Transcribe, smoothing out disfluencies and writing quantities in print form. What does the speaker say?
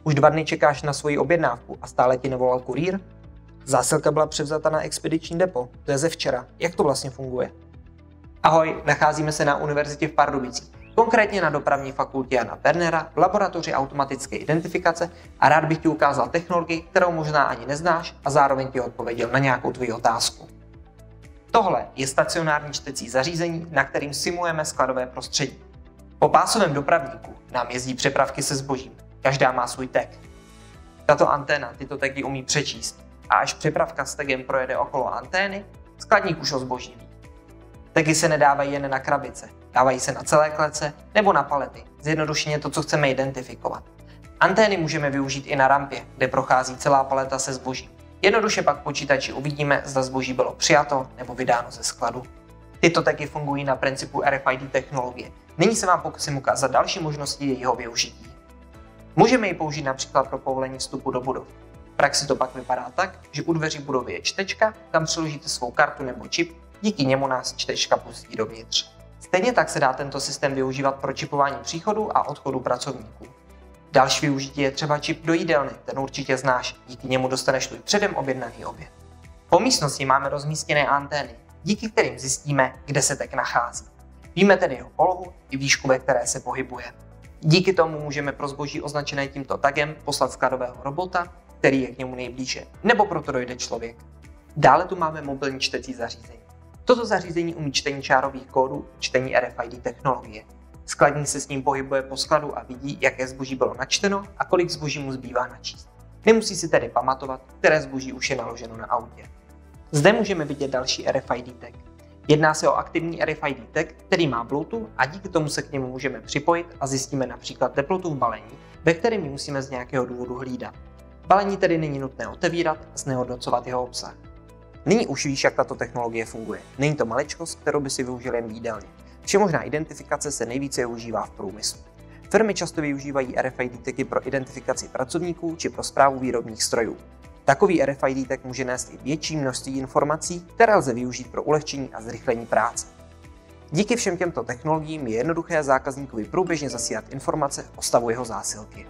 Už 2 dny čekáš na svoji objednávku a stále ti nevolal kurýr? Zásilka byla převzata na expediční depo, to je ze včera. Jak to vlastně funguje? Ahoj, nacházíme se na univerzitě v Pardubicích, konkrétně na dopravní fakultě Jana Ternera v laboratoři automatické identifikace a rád bych ti ukázal technologii, kterou možná ani neznáš a zároveň ti odpověděl na nějakou tvoji otázku. Tohle je stacionární čtecí zařízení, na kterým simulujeme skladové prostředí. Po pásovém dopravníku nám jezdí přepravky se zbožím. Každá má svůj tag. Tato anténa tyto tagy umí přečíst a až přepravka s tagem projede okolo antény, skladník už o zboží ví. Tagy se nedávají jen na krabice, dávají se na celé klece nebo na palety, zjednodušeně to, co chceme identifikovat. Antény můžeme využít i na rampě, kde prochází celá paleta se zbožím. Jednoduše pak v počítači uvidíme, zda zboží bylo přijato nebo vydáno ze skladu. Tyto tagy fungují na principu RFID technologie. Nyní se vám pokusím ukázat další možnosti jejího využití. Můžeme ji použít například pro povolení vstupu do budov. V praxi to pak vypadá tak, že u dveří budovy je čtečka, tam přiložíte svou kartu nebo čip, díky němu nás čtečka pustí dovnitř. Stejně tak se dá tento systém využívat pro čipování příchodu a odchodu pracovníků. Další využití je třeba čip do jídelny, ten určitě znáš, díky němu dostaneš tvůj předem objednaný oběd. Po místnosti máme rozmístěné antény, díky kterým zjistíme, kde se tag nachází. Víme tedy jeho polohu i výšku, ve které se pohybuje. Díky tomu můžeme pro zboží označené tímto tagem poslat skladového robota, který je k němu nejblíže, nebo proto dojde člověk. Dále tu máme mobilní čtecí zařízení. Toto zařízení umí čtení čárových kódů, čtení RFID technologie. Skladník se s ním pohybuje po skladu a vidí, jaké zboží bylo načteno a kolik zboží mu zbývá načíst. Nemusí si tedy pamatovat, které zboží už je naloženo na autě. Zde můžeme vidět další RFID tag. Jedná se o aktivní RFID tag, který má Bluetooth a díky tomu se k němu můžeme připojit a zjistíme například teplotu v balení, ve kterém musíme z nějakého důvodu hlídat. Balení tedy není nutné otevírat a znehodnocovat jeho obsah. Nyní už víš, jak tato technologie funguje. Není to maličkost, kterou by si využil jen v jídelně. Všemožná identifikace se nejvíce využívá v průmyslu. Firmy často využívají RFID tagy pro identifikaci pracovníků či pro správu výrobních strojů. Takový RFID tag může nést i větší množství informací, které lze využít pro ulehčení a zrychlení práce. Díky všem těmto technologiím je jednoduché zákazníkovi průběžně zasílat informace o stavu jeho zásilky.